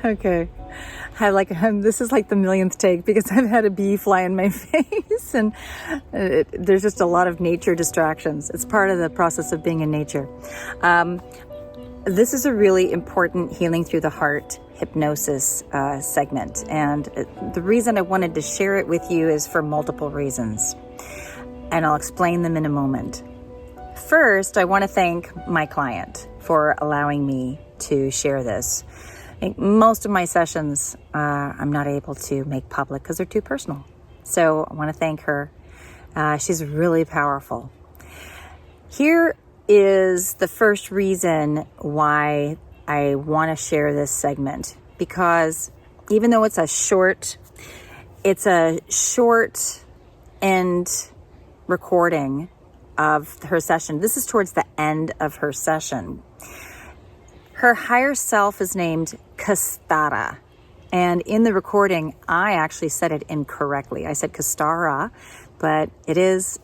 Okay. This is like the millionth take because I've had a bee fly in my face, and there's just a lot of nature distractions. It's part of the process of being in nature. This is a really important healing through the heart hypnosis segment, and the reason I wanted to share it with you is for multiple reasons, and I'll explain them in a moment. First, I want to thank my client for allowing me to share this. Most of my sessions I'm not able to make public because they're too personal. So I want to thank her. She's really powerful. Here is the first reason why I want to share this segment, because even though it's a short end recording of her session. This is towards the end of her session. Her higher self is named Kstara. And in the recording, I actually said it incorrectly. I said Kstara, but it is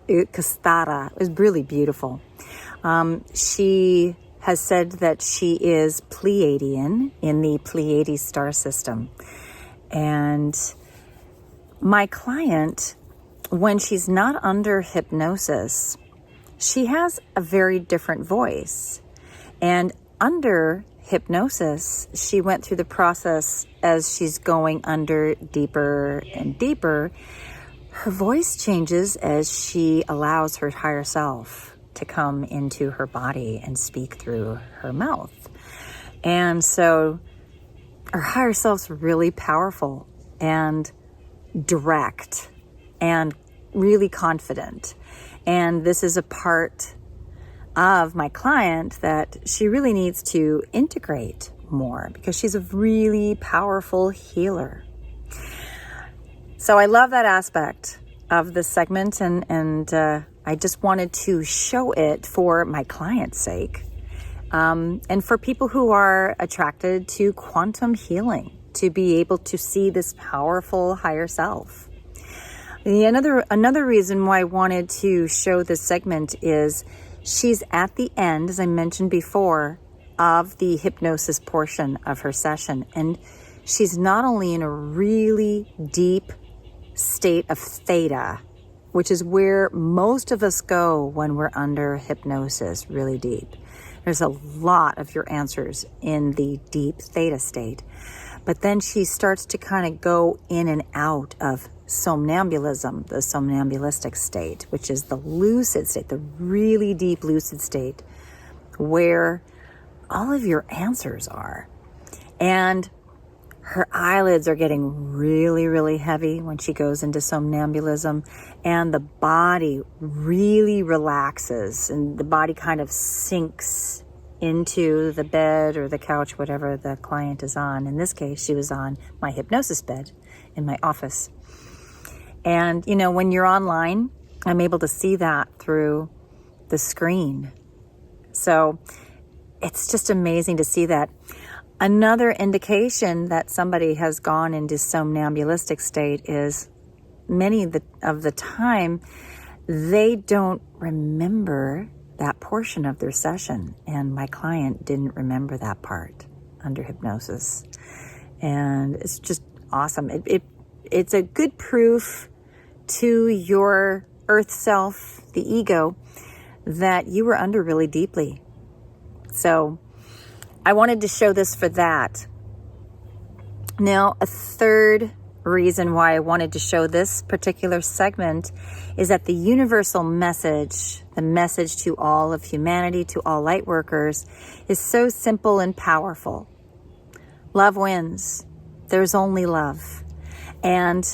Kstara. It was really beautiful. She has said that she is Pleiadian in the Pleiades star system. And my client, when she's not under hypnosis, she has a very different voice. And under hypnosis, she went through the process as she's going under deeper and deeper. Her voice changes as she allows her higher self to come into her body and speak through her mouth. And so her higher self's really powerful and direct and really confident. And this is a part of my client that she really needs to integrate more because she's a really powerful healer. So I love that aspect of this segment, and I just wanted to show it for my client's sake, and for people who are attracted to quantum healing, to be able to see this powerful higher self. Another reason why I wanted to show this segment is she's at the end, as I mentioned before, of the hypnosis portion of her session. And she's not only in a really deep state of theta, which is where most of us go when we're under hypnosis, really deep. There's a lot of your answers in the deep theta state. But then she starts to kind of go in and out of somnambulism, the somnambulistic state, which is the lucid state, the really deep lucid state where all of your answers are. And her eyelids are getting really, really heavy when she goes into somnambulism, and the body really relaxes, and the body kind of sinks into the bed or the couch, whatever the client is on. In this case, she was on my hypnosis bed in my office. And, when you're online, I'm able to see that through the screen. So it's just amazing to see that. Another indication that somebody has gone into somnambulistic state is many of the time they don't remember that portion of their session. And my client didn't remember that part under hypnosis. And it's just awesome. It's a good proof to your earth self, the ego, that you were under really deeply. So I wanted to show this for that. Now, a third reason why I wanted to show this particular segment is that the universal message, the message to all of humanity, to all light workers, is so simple and powerful. Love wins. There's only love. And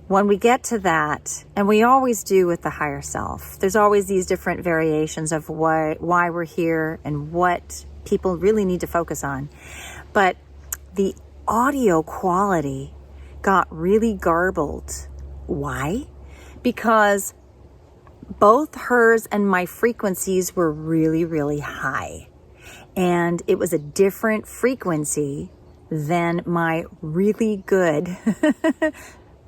when we get to that, and we always do with the higher self, there's always these different variations of why we're here and what people really need to focus on. But the audio quality got really garbled. Why? Because both hers and my frequencies were really, really high. And it was a different frequency than my really good,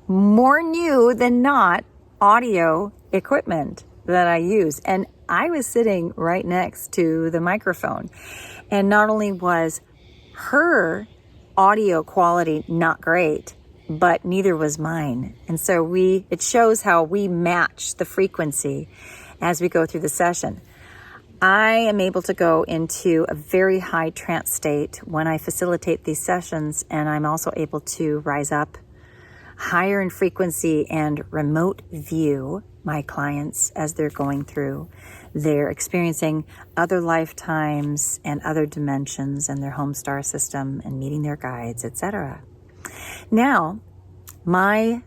more new than not audio equipment that I use. And I was sitting right next to the microphone. And not only was her audio quality not great, but neither was mine. And so it shows how we match the frequency as we go through the session. I am able to go into a very high trance state when I facilitate these sessions, and I'm also able to rise up higher in frequency and remote view my clients as they're going through. They're experiencing other lifetimes and other dimensions in their home star system and meeting their guides, etc. Now, my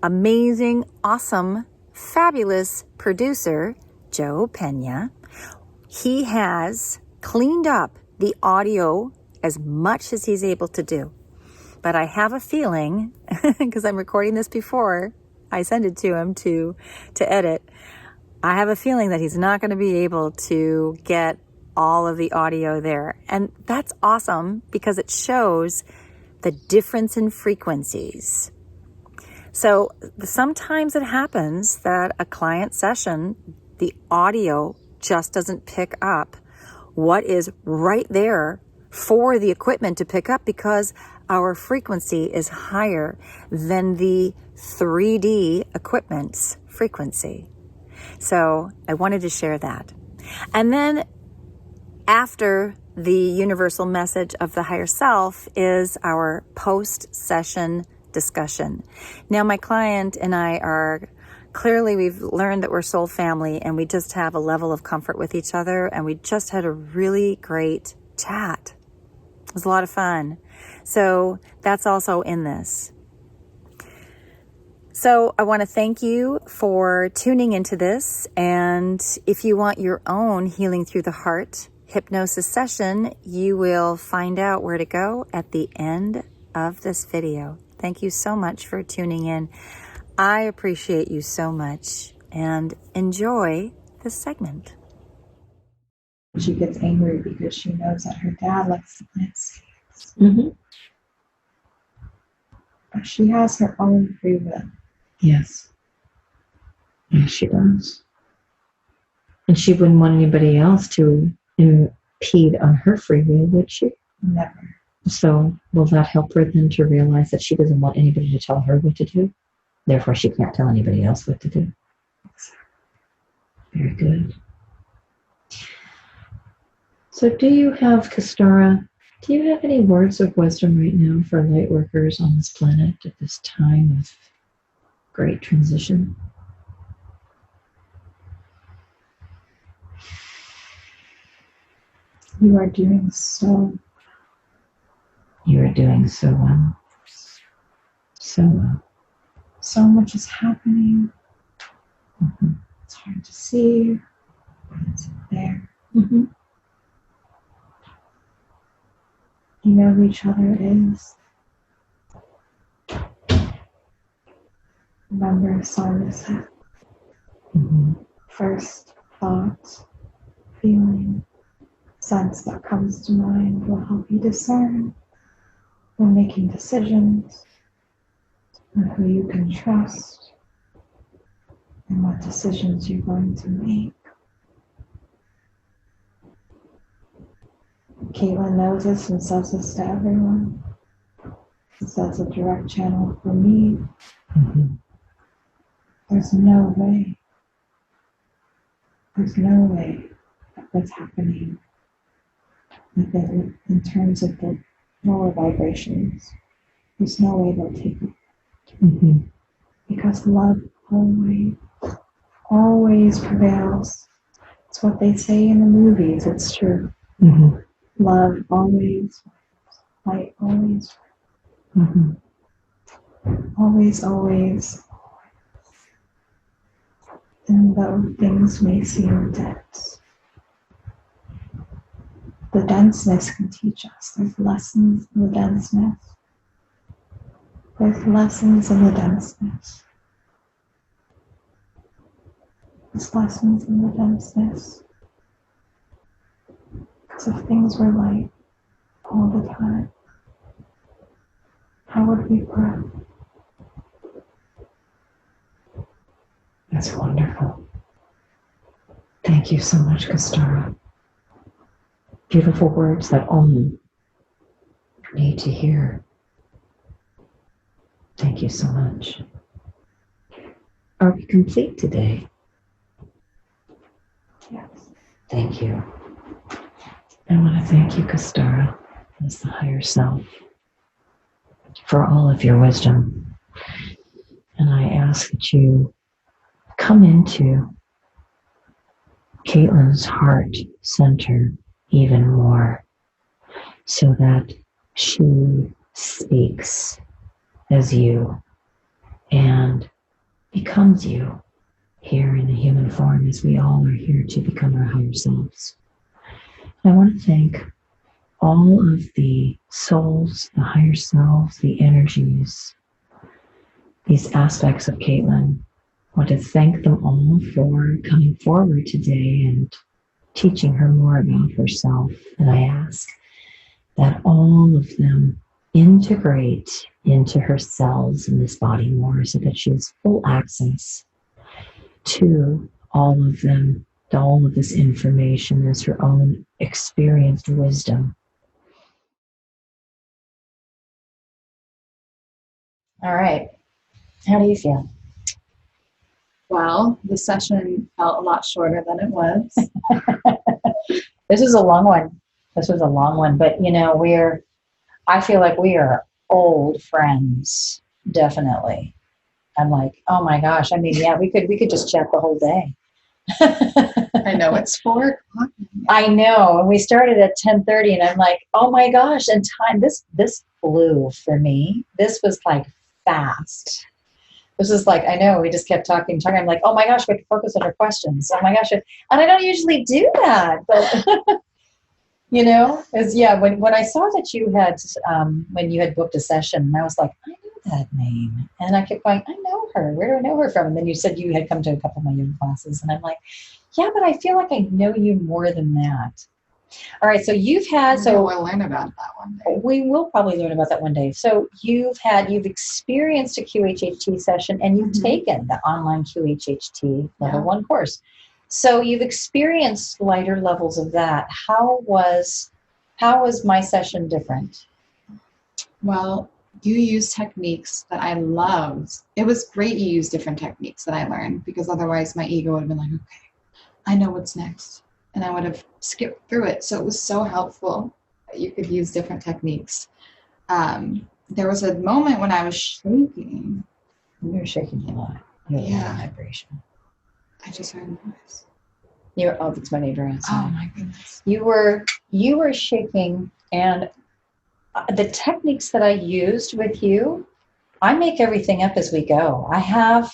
amazing, awesome, fabulous producer, Joe Pena, he has cleaned up the audio as much as he's able to do. But I have a feeling, because I'm recording this before I send it to him to edit, I have a feeling that he's not going to be able to get all of the audio there. And that's awesome because it shows the difference in frequencies. So sometimes it happens that a client session, the audio just doesn't pick up what is right there for the equipment to pick up because our frequency is higher than the 3D equipment's frequency. So I wanted to share that. And then after the universal message of the higher self is our post-session discussion. Now my client and I are clearly, we've learned that we're soul family and we just have a level of comfort with each other, and we just had a really great chat. It was a lot of fun. So that's also in this. So I want to thank you for tuning into this. And if you want your own Healing Through the Heart hypnosis session, you will find out where to go at the end of this video. Thank you so much for tuning in. I appreciate you so much, and enjoy this segment. She gets angry because she knows that her dad likes to plant seeds. But she has her own free will. Yes. Yes, she does. And she wouldn't want anybody else to impede on her free will, would she? Never. So will that help her then to realize that she doesn't want anybody to tell her what to do? Therefore, she can't tell anybody else what to do. Very good. So do you have, Kstara, do you have any words of wisdom right now for light workers on this planet at this time of great transition? You are doing so. You are doing so well. So well. So much is happening. It's hard to see, but it's there. You know who each other is. Remember, Sonya said, first thought, feeling, sense that comes to mind will help you discern when making decisions and who you can trust and what decisions you're going to make. Caitlin knows this and says this to everyone. It says a direct channel for me. There's no way that what's happening in terms of the lower vibrations, there's no way they'll take it. Because love always prevails. It's what they say in the movies. It's true. Love always, light always, always. And though things may seem dense, the denseness can teach us. There's lessons in the denseness. There's lessons in the denseness. There's lessons in the denseness. Because if things were light all the time, how would we grow? That's wonderful. Thank you so much, Kstara. Beautiful words that all need to hear. Thank you so much. Are we complete today? Yes. Thank you. I want to thank you, Kstara, as the higher self, for all of your wisdom. And I ask that you come into Caitlin's heart center even more so that she speaks as you and becomes you here in the human form, as we all are here to become our higher selves. I want to thank all of the souls, the higher selves, the energies, these aspects of Caitlin. I want to thank them all for coming forward today and teaching her more about herself. And I ask that all of them integrate into her cells in this body more so that she has full access to all of them, to all of this information as her own experienced wisdom. All right. How do you feel? Well, the session felt a lot shorter than it was. This is a long one. This was a long one, but I feel like we are old friends, definitely. I'm like, oh my gosh. I mean, yeah, we could just chat the whole day. I know it's 4:00. I know. And we started at 10:30 and I'm like, oh my gosh. And time, this flew for me. This was like fast. This is like, I know, we just kept talking. I'm like, oh my gosh, we have to focus on our questions. Oh my gosh. And I don't usually do that, but when I saw that you had, when you had booked a session, I was like, I know that name. And I kept going, I know her. Where do I know her from? And then you said you had come to a couple of my yoga classes. And I'm like, yeah, but I feel like I know you more than that. All right. So you've had, we'll learn about that one day. We will probably learn about that one day. So you've experienced a QHHT session and you've taken the online QHHT level 1 course. So you've experienced lighter levels of that. How was my session different? Well, you used techniques that I loved. It was great you used different techniques that I learned, because otherwise my ego would have been like, okay, I know what's next. And I would have skipped through it. So it was so helpful that you could use different techniques. There was a moment when I was shaking. You were shaking a lot. You had a lot of vibration. I just heard a voice. It's my neighbor outside. Oh my goodness. You were shaking, and the techniques that I used with you, I make everything up as we go. As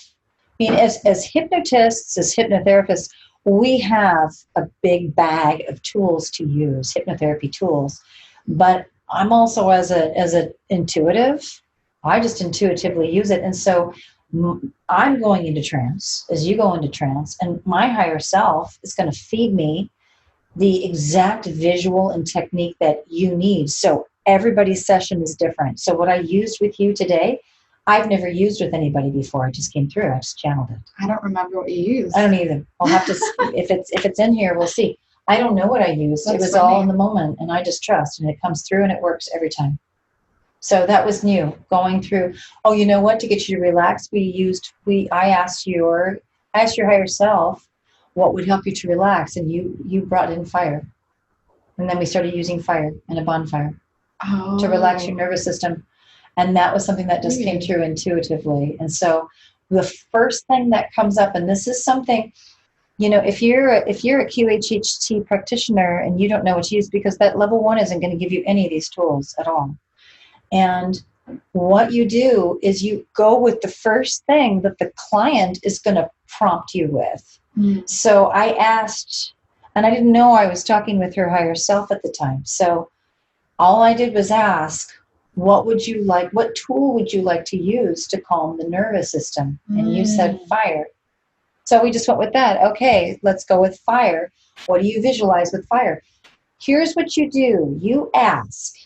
hypnotists, as hypnotherapists, we have a big bag of tools to use, hypnotherapy tools. But I'm also as an intuitive, I just intuitively use it. And so I'm going into trance as you go into trance, and my higher self is going to feed me the exact visual and technique that you need. So everybody's session is different. So what I used with you today, I've never used with anybody before. I just came through. I just channeled it. I don't remember what you used. I don't either. I'll have to if it's in here, we'll see. I don't know what I used. That's it was funny. all in the moment, and I just trust, and it comes through, and it works every time. So that was new. Going through. Oh, you know what? To get you to relax, I asked your higher self what would help you to relax, and you brought in fire, and then we started using fire and a bonfire to relax your nervous system. And that was something that just came through intuitively. And so the first thing that comes up, and this is something, if you're a QHHT practitioner and you don't know what to use, because that level 1 isn't going to give you any of these tools at all. And what you do is you go with the first thing that the client is going to prompt you with. So I asked, and I didn't know I was talking with her higher self at the time. So all I did was ask, what tool would you like to use to calm the nervous system? And you said fire. So we just went with that. Okay, let's go with fire. What do you visualize with fire? Here's what you do. You ask,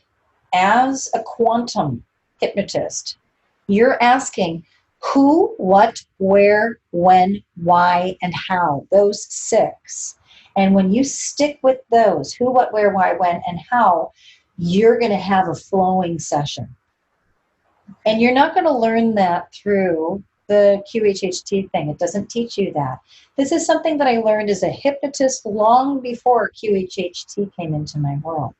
as a quantum hypnotist, you're asking who, what, where, when, why, and how, those 6. And when you stick with those, who, what, where, why, when, and how, you're going to have a flowing session. And you're not going to learn that through the QHHT thing. It doesn't teach you that. This is something that I learned as a hypnotist long before QHHT came into my world.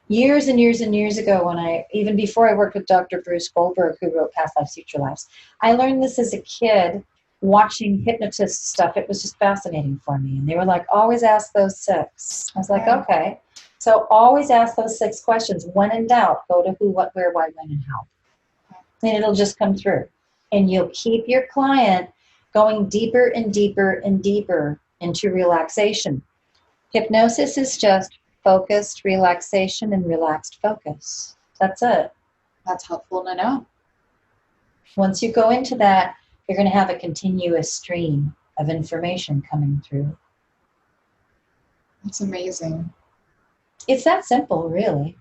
Years and years and years ago, even before I worked with Dr. Bruce Goldberg, who wrote Past Lives, Future Lives, I learned this as a kid watching hypnotist stuff. It was just fascinating for me. And they were like, always ask those 6. I was like, okay. So always ask those 6 questions. When in doubt, go to who, what, where, why, when, and how. And it'll just come through. And you'll keep your client going deeper and deeper and deeper into relaxation. Hypnosis is just focused relaxation and relaxed focus. That's it. That's helpful to know. Once you go into that, you're going to have a continuous stream of information coming through. That's amazing. It's that simple, really.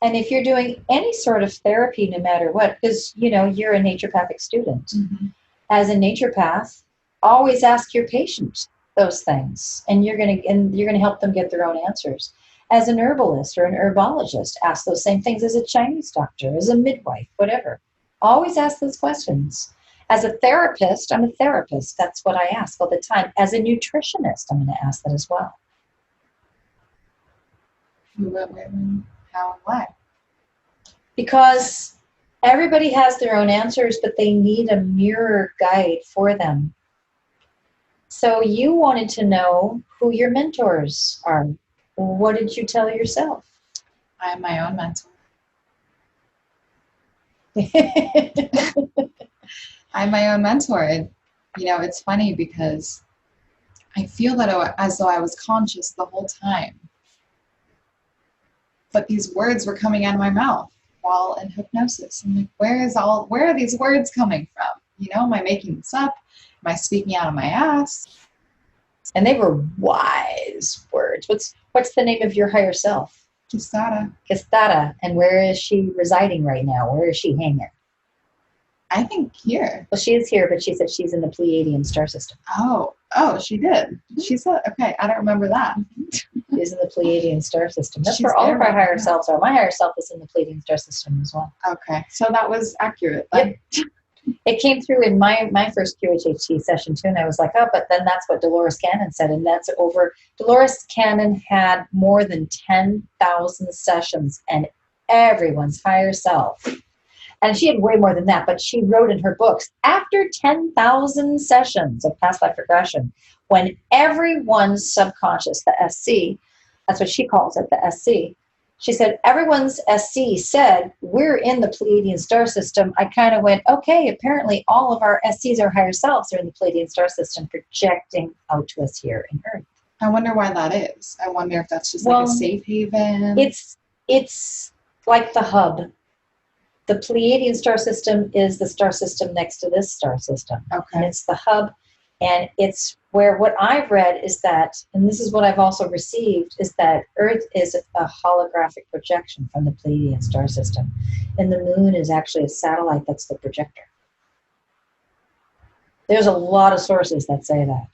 And if you're doing any sort of therapy, no matter what, because, you're a naturopathic student. Mm-hmm. As a naturopath, always ask your patient those things, and you're going to help them get their own answers. As an herbalist or an herbologist, ask those same things. As a Chinese doctor, as a midwife, whatever. Always ask those questions. As a therapist, I'm a therapist. That's what I ask all the time. As a nutritionist, I'm going to ask that as well. How and why? Because everybody has their own answers, but they need a mirror guide for them. So you wanted to know who your mentors are. What did you tell yourself? I am my own mentor. I'm my own mentor. And, it's funny because I feel that as though I was conscious the whole time. But these words were coming out of my mouth while in hypnosis. I'm like, where are these words coming from? Am I making this up? Am I speaking out of my ass? And they were wise words. What's the name of your higher self? Kstara. Kstara. And where is she residing right now? Where is she hanging? I think here. Well, she is here, but she said she's in the Pleiadian star system. Oh, she did. She said, okay, I don't remember that. She's in the Pleiadian star system. That's She's where all there of our right higher now. selves are. My higher self is in the Pleiadian star system as well. Okay, so that was accurate. Then. Yep. It came through in my first QHHT session too, and I was like, oh, but then that's what Dolores Cannon said, and that's over. Dolores Cannon had more than 10,000 sessions, and everyone's higher self. And she had way more than that, but she wrote in her books, after 10,000 sessions of past life regression, when everyone's subconscious, the SC, that's what she calls it, the SC, she said, everyone's SC said, we're in the Pleiadian star system. I kind of went, okay, apparently all of our SCs, our higher selves, are in the Pleiadian star system projecting out to us here in Earth. I wonder why that is. I wonder if that's just like a safe haven. It's like the hub. The Pleiadian star system is the star system next to this star system. Okay. And it's the hub. And it's where what I've read is that, and this is what I've also received, is that Earth is a holographic projection from the Pleiadian star system. And the moon is actually a satellite that's the projector. There's a lot of sources that say that.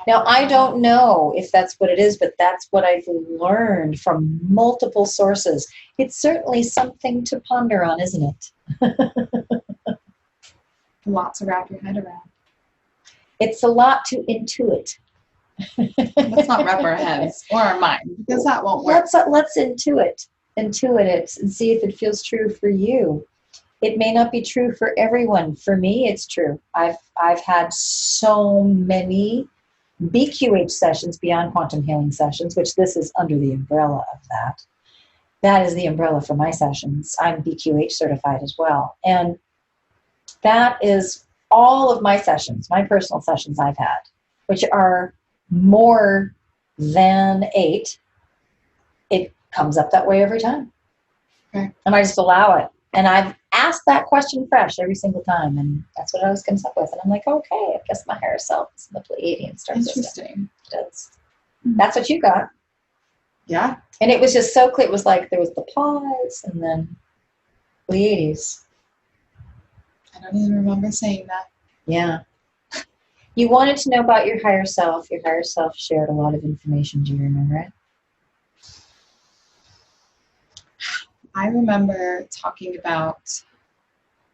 Now, I don't know if that's what it is, but that's what I've learned from multiple sources. It's certainly something to ponder on, isn't it? Lots to wrap your head around. It's a lot to intuit. Let's not wrap our heads or our mind, because that won't work. Let's intuit it and see if it feels true for you. It may not be true for everyone. For me, it's true. I've had so many BQH sessions, beyond quantum healing sessions, which this is under the umbrella of that. That is the umbrella for my sessions. I'm BQH certified as well. And that is all of my sessions, my personal sessions I've had, which are more than 8. It comes up that way every time. Okay. And I just allow it. And I've asked that question fresh every single time, and that's what I was comes up with. And I'm like, okay, I guess my higher self is in the Pleiadian star system. Interesting. That's what you got. Yeah. And it was just so clear. It was like there was the pause and then Pleiades. I don't even remember saying that. Yeah. You wanted to know about your higher self. Your higher self shared a lot of information. Do you remember it? I remember talking about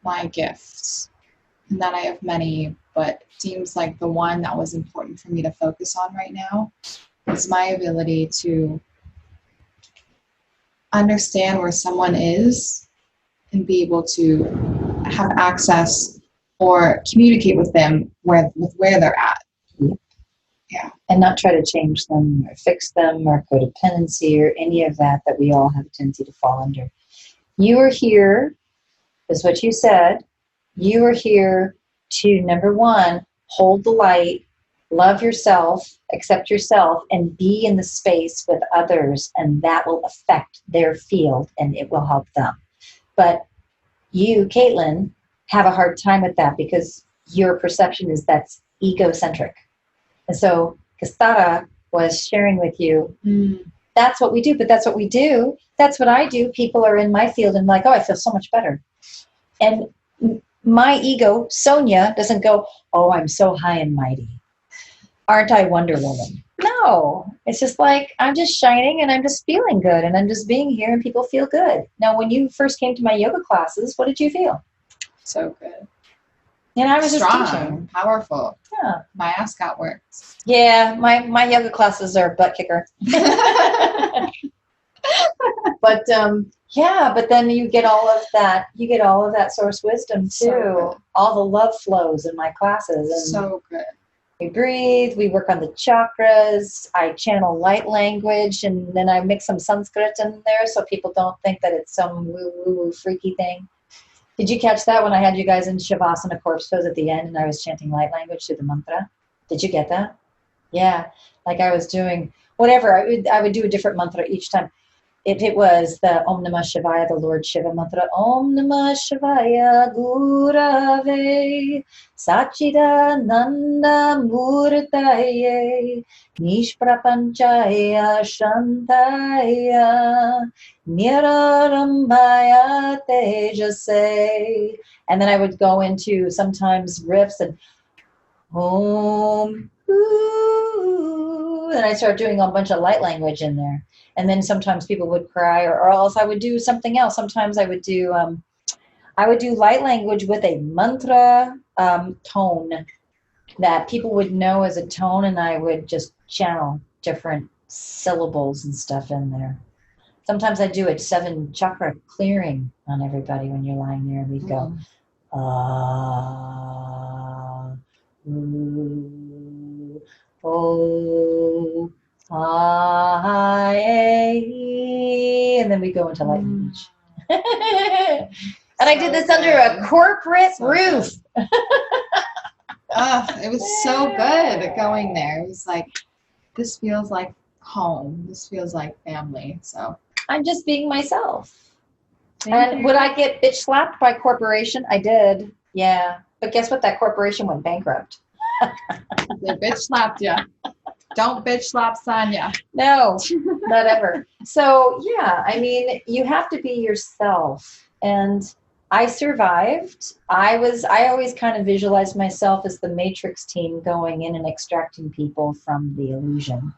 my gifts, and that I have many, but it seems like the one that was important for me to focus on right now is my ability to understand where someone is and be able to have access or communicate with them with where they're at. Yeah. And not try to change them or fix them or codependency or any of that we all have a tendency to fall under. You are here, is what you said. You are here to, number one, hold the light, love yourself, accept yourself, and be in the space with others, and that will affect their field and it will help them. But you, Caitlin, have a hard time with that because your perception is that's egocentric. And so Kstara was sharing with you, that's what we do, but that's what we do. That's what I do. People are in my field and like, oh, I feel so much better. And my ego, Sonya, doesn't go, oh, I'm so high and mighty. Aren't I Wonder Woman? No, it's just like, I'm just shining and I'm just feeling good and I'm just being here and people feel good. Now, when you first came to my yoga classes, what did you feel? So good. And I was strong, just teaching. powerful. Yeah. My ascot works. Yeah, my yoga classes are butt kicker. But yeah, but then you get all of that. You get all of that source wisdom too. So all the love flows in my classes. And so good. we breathe. We work on the chakras. I channel light language, and then I mix some Sanskrit in there so people don't think that it's some woo-woo freaky thing. Did you catch that when I had you guys in Shavasana corpse pose at the end and I was chanting light language through the mantra? Did you get that? Yeah, like I was doing whatever. I would do a different mantra each time. If it was the Om Namah Shivaya, the Lord Shiva mantra, Om Namah Shivaya Gurave Sachidananda Murtaye Nishprapanchaya Shantaya Nirarambhaya Tejase. And then I would go into sometimes riffs and Om, and I started doing a bunch of light language in there. And then sometimes people would cry, or else I would do something else. Sometimes I would do light language with a mantra tone that people would know as a tone, and I would just channel different syllables and stuff in there. Sometimes I do a 7 chakra clearing on everybody when you're lying there. We'd go, oh, and then we go into light language. And I did this under a corporate roof. It was so good going there. It was like, this feels like home. This feels like family. So I'm just being myself. And would I get bitch slapped by corporation? I did. Yeah. But guess what? That corporation went bankrupt. They bitch slapped you. Don't bitch slap Sonya. No, not ever. So yeah, I mean, you have to be yourself. And I survived. I always kind of visualized myself as the Matrix team going in and extracting people from the illusion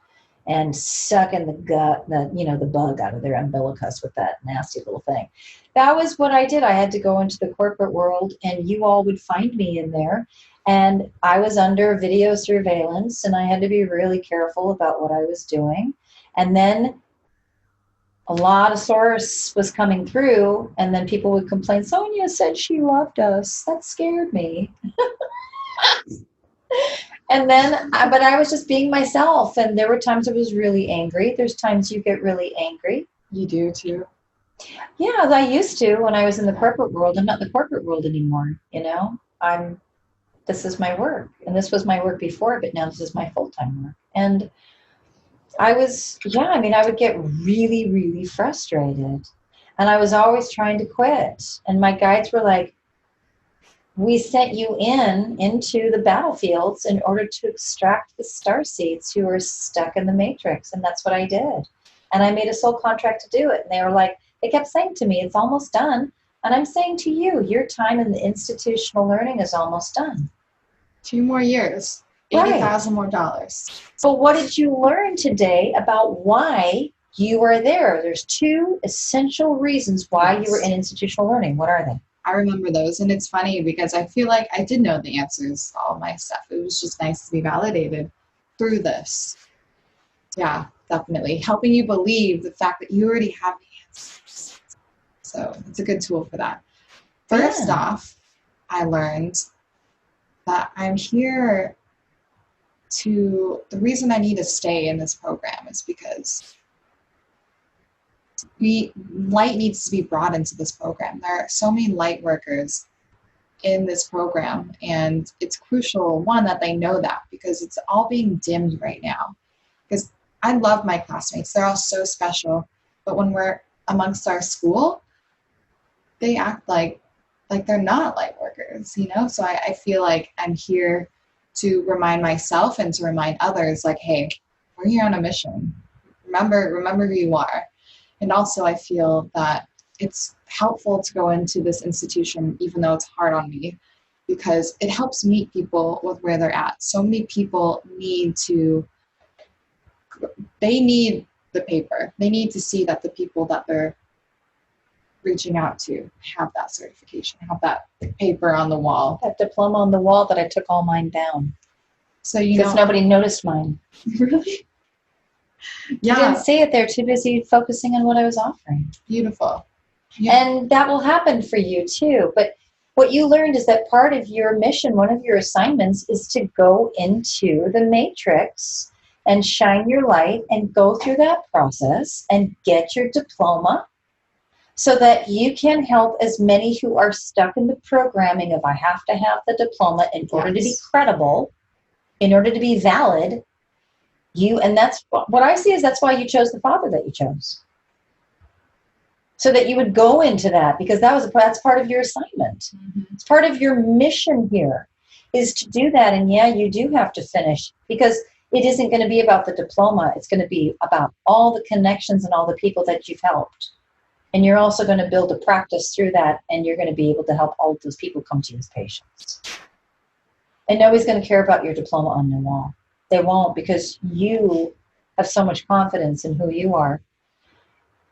and sucking the bug out of their umbilicus with that nasty little thing. That was what I did. I had to go into the corporate world, and you all would find me in there. And I was under video surveillance, and I had to be really careful about what I was doing. And then a lot of source was coming through, and then people would complain, Sonya said she loved us. That scared me. And then, but I was just being myself, and there were times I was really angry. There's times you get really angry. You do too. Yeah, I used to when I was in the corporate world. I'm not in the corporate world anymore, This is my work, and this was my work before, but now this is my full-time work. And I would get really, really frustrated, and I was always trying to quit. And my guides were like, we sent you into the battlefields in order to extract the starseeds who are stuck in the matrix. And that's what I did. And I made a soul contract to do it. And they kept saying to me, it's almost done. And I'm saying to you, your time in the institutional learning is almost done. 2 more years, Right. $80,000 more. So what did you learn today about why you are there. There's two essential reasons why you were Yes. in institutional learning. What are they? I remember those, and it's funny because I feel like I did know the answers to all my stuff. It was just nice to be validated through this. Yeah, definitely. Helping you believe the fact that you already have the answers. So it's a good tool for that. First Yeah. off, I learned that I'm here the reason I need to stay in this program is because light needs to be brought into this program. There are so many light workers in this program, and it's crucial, one, that they know that, because it's all being dimmed right now. Because I love my classmates, they're all so special, but when we're amongst our school, they act like they're not light workers, you know? So I feel like I'm here to remind myself and to remind others, like, hey, we're here on a mission. Remember who you are. And also I feel that it's helpful to go into this institution, even though it's hard on me, because it helps meet people with where they're at. So many people need the paper. They need to see that the people that they're reaching out to have that certification, have that paper on the wall. That diploma on the wall that I took all mine down. So, you Because know, nobody noticed mine. really? You Yeah, didn't see it. They're too busy focusing on what I was offering. beautiful. Yeah. And that will happen for you too. But what you learned is that part of your mission, one of your assignments, is to go into the matrix and shine your light and go through that process and get your diploma so that you can help as many who are stuck in the programming of I have to have the diploma in order to be Yes. credible, in order to be valid. And that's what I see is that's why you chose the father that you chose. So that you would go into that, because that's part of your assignment. Mhm. It's part of your mission here is to do that. And yeah, you do have to finish, because it isn't going to be about the diploma. It's going to be about all the connections and all the people that you've helped. And you're also going to build a practice through that, and you're going to be able to help all of those people come to you as patients. And nobody's going to care about your diploma on your wall. They won't, because you have so much confidence in who you are.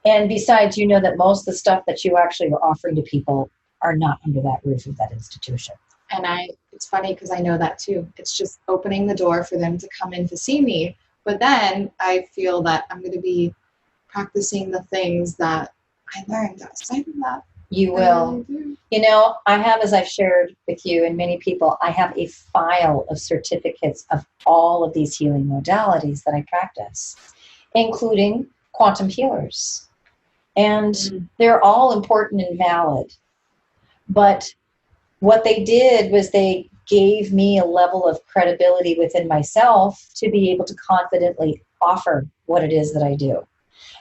And besides, you know that most of the stuff that you actually are offering to people are not under that roof of that institution. And it's funny because I know that too. It's just opening the door for them to come in to see me. But then I feel that I'm going to be practicing the things that I learned outside of that. You I will. really do. You know, I have, as I've shared with you and many people, I have a file of certificates of all of these healing modalities that I practice, including quantum healers. And they're all important and valid. But what they did was they gave me a level of credibility within myself to be able to confidently offer what it is that I do.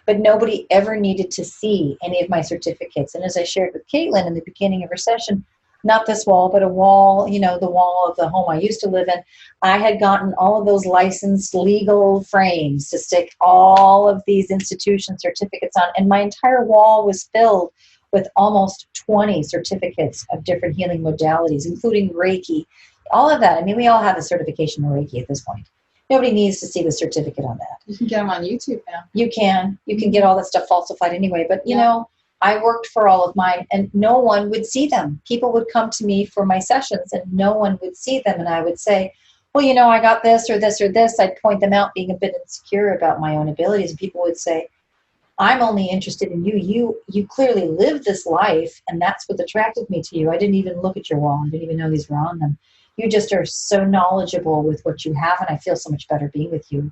But nobody ever needed to see any of my certificates. And as I shared with Caitlin in the beginning of her session, not this wall, but a wall, you know, the wall of the home I used to live in, I had gotten all of those licensed legal frames to stick all of these institution certificates on. And my entire wall was filled with almost 20 certificates of different healing modalities, including Reiki, all of that. I mean, we all have a certification in Reiki at this point. Nobody needs to see the certificate on that. You can get them on YouTube now. You can get all that stuff falsified anyway, but you know, I worked for all of mine and no one would see them. People would come to me for my sessions and no one would see them. And I would say, well, you know, I got this or this or this. I'd point them out, being a bit insecure about my own abilities. And people would say, I'm only interested in you. You clearly live this life, and that's what attracted me to you. I didn't even look at your wall. I didn't even know these were on them. You just are so knowledgeable with what you have, and I feel so much better being with you.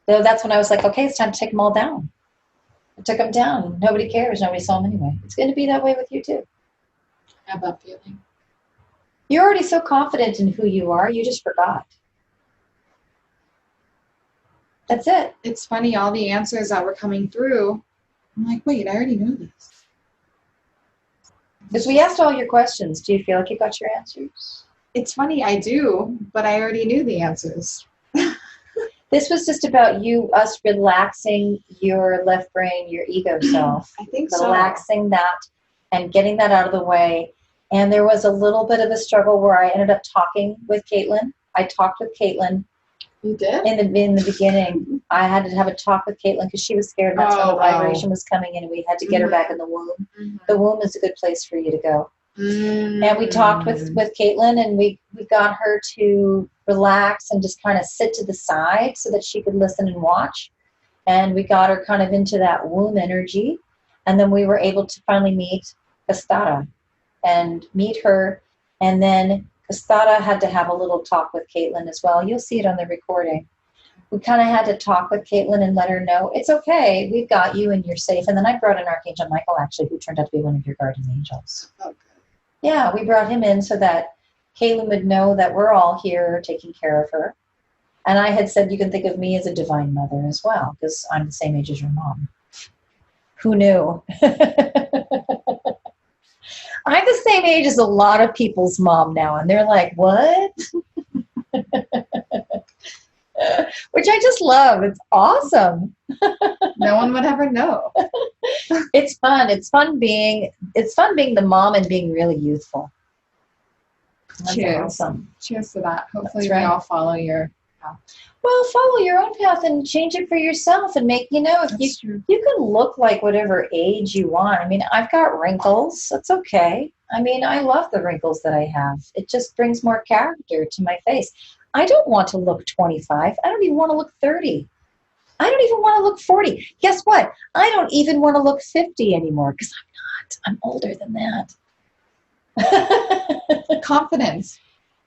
So that's when I was like, okay, it's time to take them all down. I took them down. Nobody cares. Nobody saw them anyway. It's going to be that way with you too. I have that feeling. You're already so confident in who you are, you just forgot. That's it. It's funny, all the answers that were coming through, I'm like, wait, I already know this. Because we asked all your questions. Do you feel like you got your answers? It's funny, I do, but I already knew the answers. This was just about us relaxing your left brain, your ego self. I think so. Relaxing that and getting that out of the way. And there was a little bit of a struggle where I ended up talking with Caitlin. I talked with Caitlin You did? In the beginning, I had to have a talk with Caitlin because she was scared. And that's when the vibration was coming in, and we had to get her back in the womb. The womb is a good place for you to go. And we talked with Caitlin, and we got her to relax and just kind of sit to the side so that she could listen and watch. And we got her kind of into that womb energy. And then we were able to finally meet Kstara and meet her. And then Kstara had to have a little talk with Caitlin as well. You'll see it on the recording. We kind of had to talk with Caitlin and let her know, it's okay, we've got you and you're safe. And then I brought in Archangel Michael, actually, who turned out to be one of your guardian angels. Okay. Yeah, we brought him in so that Caitlin would know that we're all here taking care of her. And I had said, you can think of me as a divine mother as well, because I'm the same age as your mom. Who knew? I'm the same age as a lot of people's mom now, and they're like, what? Which I just love. It's awesome. No one would ever know. It's fun. It's fun being the mom and being really youthful. That's Cheers. awesome. Cheers to that. Hopefully That's right. we all follow your path. Well, follow your own path and change it for yourself and make, if That's true. you can look like whatever age you want. I mean, I've got wrinkles. That's okay. I mean, I love the wrinkles that I have. It just brings more character to my face. I don't want to look 25. I don't even want to look 30. I don't even want to look 40. Guess what? I don't even want to look 50 anymore because I'm not. I'm older than that. Confidence.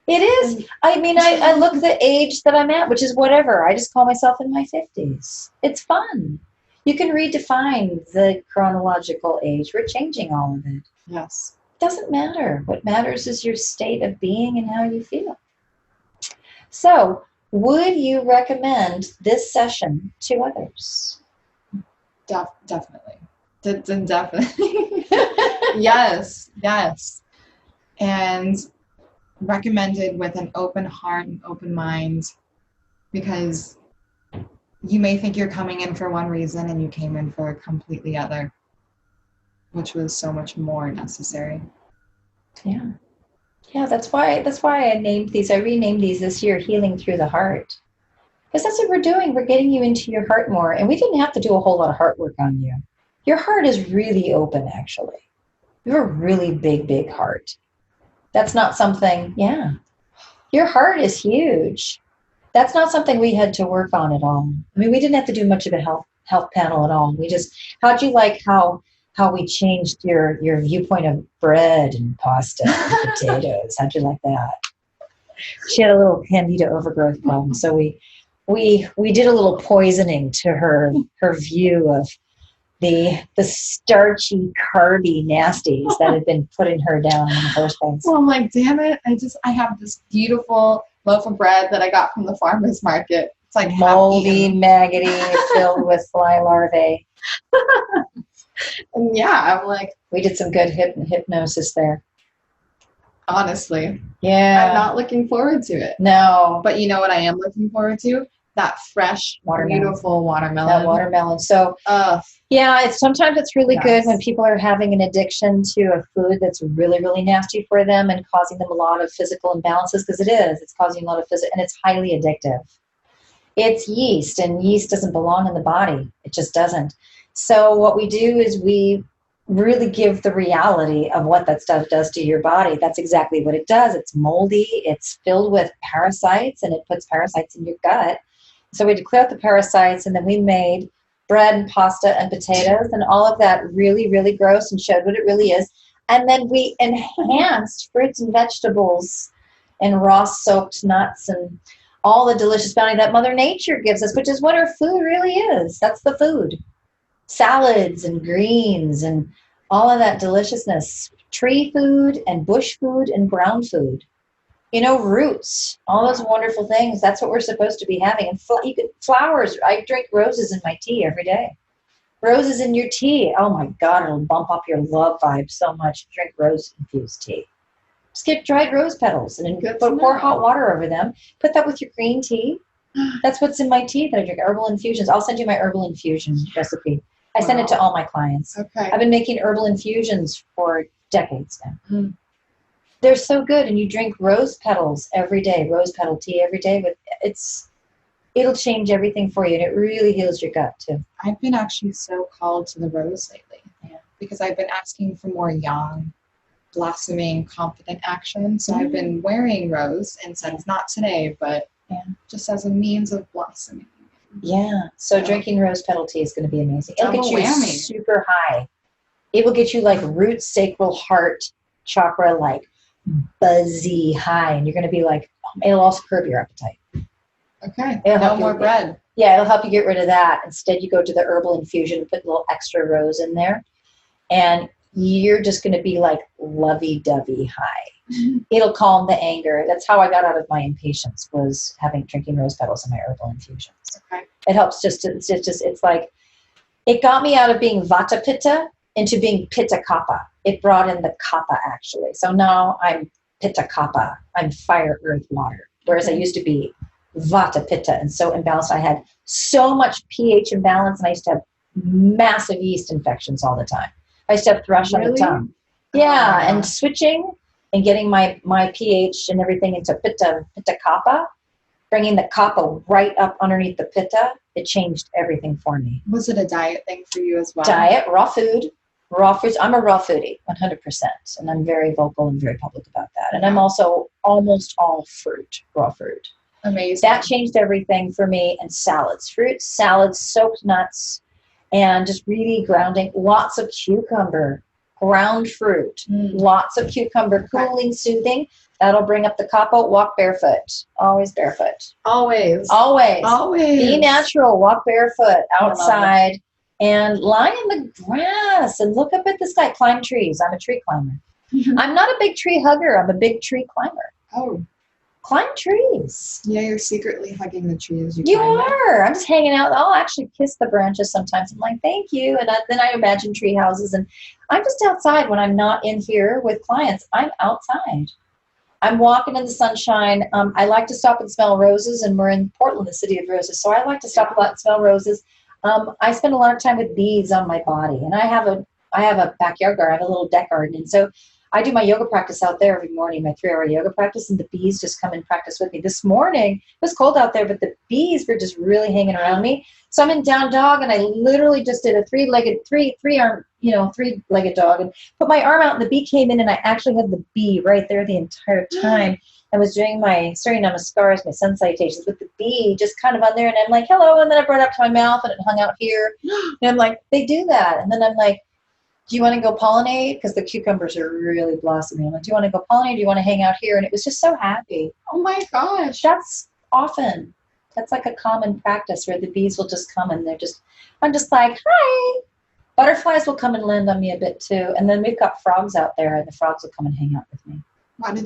It is. I mean, I look the age that I'm at, which is whatever. I just call myself in my 50s. It's fun. You can redefine the chronological age. We're changing all of it. Yes. It doesn't matter. What matters is your state of being and how you feel. So, would you recommend this session to others? Definitely. Definitely. Yes. Yes. And recommended with an open heart and open mind, because you may think you're coming in for one reason and you came in for a completely other, which was so much more necessary. Yeah. Yeah, that's why I named these. I renamed these this year, Healing Through the Heart. Because that's what we're doing. We're getting you into your heart more. And we didn't have to do a whole lot of heart work on you. Your heart is really open, actually. You have a really big, big heart. That's not something, yeah. Your heart is huge. That's not something we had to work on at all. I mean, we didn't have to do much of a health panel at all. We just, how'd you like how we changed your viewpoint of bread and pasta and potatoes? How'd you like that? She had a little candida overgrowth problem, so we did a little poisoning to her view of the starchy, carby nasties that had been putting her down in the first place. Well, I'm like, damn it. I have this beautiful loaf of bread that I got from the farmer's market. It's like moldy, maggoty, filled with fly larvae. And yeah, I'm like, we did some good hypnosis there. Honestly, yeah, I'm not looking forward to it. No, but you know what I am looking forward to? That fresh, beautiful watermelon. That watermelon. So, yeah, sometimes it's really good when people are having an addiction to a food that's really, really nasty for them and causing them a lot of physical imbalances, because it is. It's causing a lot of physical, and it's highly addictive. It's yeast, and yeast doesn't belong in the body. It just doesn't. So what we do is we really give the reality of what that stuff does to your body. That's exactly what it does. It's moldy. It's filled with parasites, and it puts parasites in your gut. So we had to clear out the parasites, and then we made bread and pasta and potatoes and all of that really, really gross, and showed what it really is. And then we enhanced fruits and vegetables and raw soaked nuts and all the delicious bounty that Mother Nature gives us, which is what our food really is. That's the food. Salads and greens and all of that deliciousness. Tree food and bush food and ground food. Roots, all those wonderful things. That's what we're supposed to be having. And flowers. I drink roses in my tea every day. Roses in your tea. Oh my God, it'll bump up your love vibe so much. Drink rose-infused tea. Just get dried rose petals and pour hot water over them. Put that with your green tea. That's what's in my tea that I drink. Herbal infusions. I'll send you my herbal infusion recipe. I send it to all my clients. Okay. I've been making herbal infusions for decades now. They're so good, and you drink rose petals every day, rose petal tea every day. It's it'll change everything for you. And it really heals your gut too. I've been actually so called to the rose lately. Yeah. Because I've been asking for more yang, blossoming, confident action. So I've been wearing rose incense, not today, but just as a means of blossoming. Yeah. So drinking rose petal tea is going to be amazing. It'll get Double you whammy. super high. It will get you like root, sacral, heart, chakra, like buzzy high. And you're going to be like, it'll also curb your appetite. Okay. It'll No help more you, bread. Yeah, it'll help you get rid of that. Instead, you go to the herbal infusion and put a little extra rose in there. And you're just going to be like lovey-dovey high. It'll calm the anger. That's how I got out of my impatience, was drinking rose petals in my herbal infusions. Okay. It helps it's like, it got me out of being vata pitta into being pitta kapha. It brought in the kapha actually. So now I'm pitta kapha. I'm fire, earth, water. Whereas I used to be vata pitta and so imbalanced. I had so much pH imbalance and I used to have massive yeast infections all the time. I used to have thrush on the tongue. Yeah, and switching and getting my pH and everything into pitta kapha, bringing the kapha right up underneath the pitta, it changed everything for me. Was it a diet thing for you as well? Diet, raw food. Raw foods. I'm a raw foodie, 100%, and I'm very vocal and very public about that. And I'm also almost all fruit, raw fruit. Amazing. That changed everything for me. And salads, fruit salads, soaked nuts, and just really grounding. Lots of cucumber, ground fruit, lots of cucumber, cooling, soothing. That'll bring up the kapha. Walk barefoot. Always barefoot. Always. Always. Always. Be natural. Walk barefoot outside and lie in the grass and look up at the sky. Climb trees. I'm a tree climber. I'm not a big tree hugger. I'm a big tree climber. Oh. Climb trees. Yeah, you're secretly hugging the trees. You are. I'm just hanging out. I'll actually kiss the branches sometimes. I'm like, thank you. And then I imagine tree houses. And I'm just outside when I'm not in here with clients. I'm outside. I'm walking in the sunshine. I like to stop and smell roses. And we're in Portland, the city of roses. So I like to stop a lot and smell roses. I spend a lot of time with bees on my body. And I have a backyard garden. I have a little deck garden. And so I do my yoga practice out there every morning, my 3-hour yoga practice, and the bees just come and practice with me. This morning, it was cold out there, but the bees were just really hanging around me. So I'm in down dog, and I literally just did a three-legged dog, and put my arm out, and the bee came in, and I actually had the bee right there the entire time. I was doing my Surya Namaskars, my sun salutations with the bee just kind of on there, and I'm like, hello, and then I brought it up to my mouth, and it hung out here. And I'm like, they do that. And then I'm like, do you want to go pollinate? Because the cucumbers are really blossoming. I'm like, do you want to go pollinate? Do you want to hang out here? And it was just so happy. Oh my gosh. That's like a common practice where the bees will just come and I'm just like, hi. Butterflies will come and land on me a bit too. And then we've got frogs out there and the frogs will come and hang out with me. Why do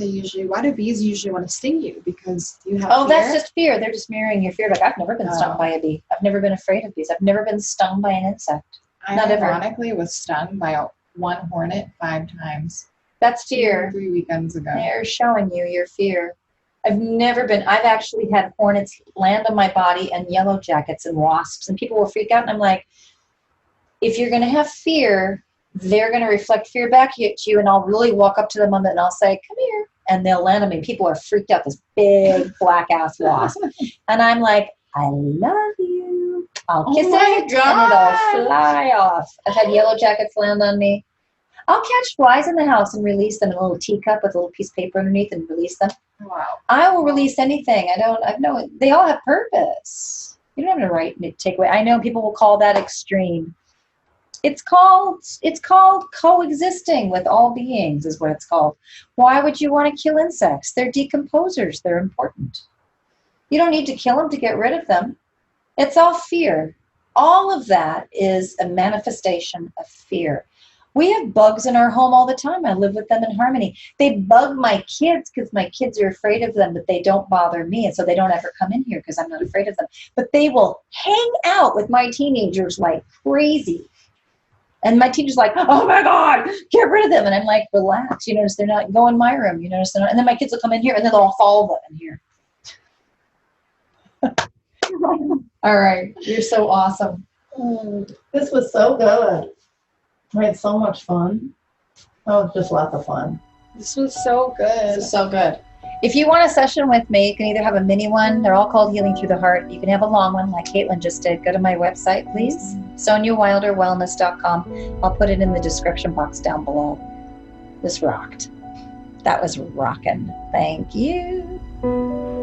bees usually want to sting you? Because you have fear? That's just fear. They're just mirroring your fear. Like, I've never been stung by a bee. I've never been afraid of bees. I've never been stung by an insect. I ironically was stung by one hornet 5 times. That's fear. 3 weekends ago. They're showing you your fear. I've actually had hornets land on my body and yellow jackets and wasps, and people will freak out. And I'm like, if you're going to have fear, they're going to reflect fear back at you, and I'll really walk up to them and I'll say, come here. And they'll land on me. People are freaked out, this big black ass wasp. And I'm like, I love you. I'll kiss it and it'll fly off. I've had yellow jackets land on me. I'll catch flies in the house and release them in a little teacup with a little piece of paper underneath and release them. Wow. I will release anything. They all have purpose. You don't have to take away. I know people will call that extreme. It's called coexisting with all beings is what it's called. Why would you want to kill insects? They're decomposers. They're important. You don't need to kill them to get rid of them. It's all fear. All of that is a manifestation of fear. We have bugs in our home all the time. I live with them in harmony. They bug my kids because my kids are afraid of them, but they don't bother me. And so they don't ever come in here because I'm not afraid of them. But they will hang out with my teenagers like crazy. And my teacher's like, oh my God, get rid of them. And I'm like, relax. You notice they're not go in my room. You notice they're not. And then my kids will come in here and then they'll all follow them in here. All right. You're so awesome. This was so good. We had so much fun. Oh, just lots of fun. This was so good. This is so good. If you want a session with me, you can either have a mini one. They're all called Healing Through the Heart. You can have a long one like Caitlin just did. Go to my website, please. SonyaWilderWellness.com. I'll put it in the description box down below. This rocked. That was rocking. Thank you.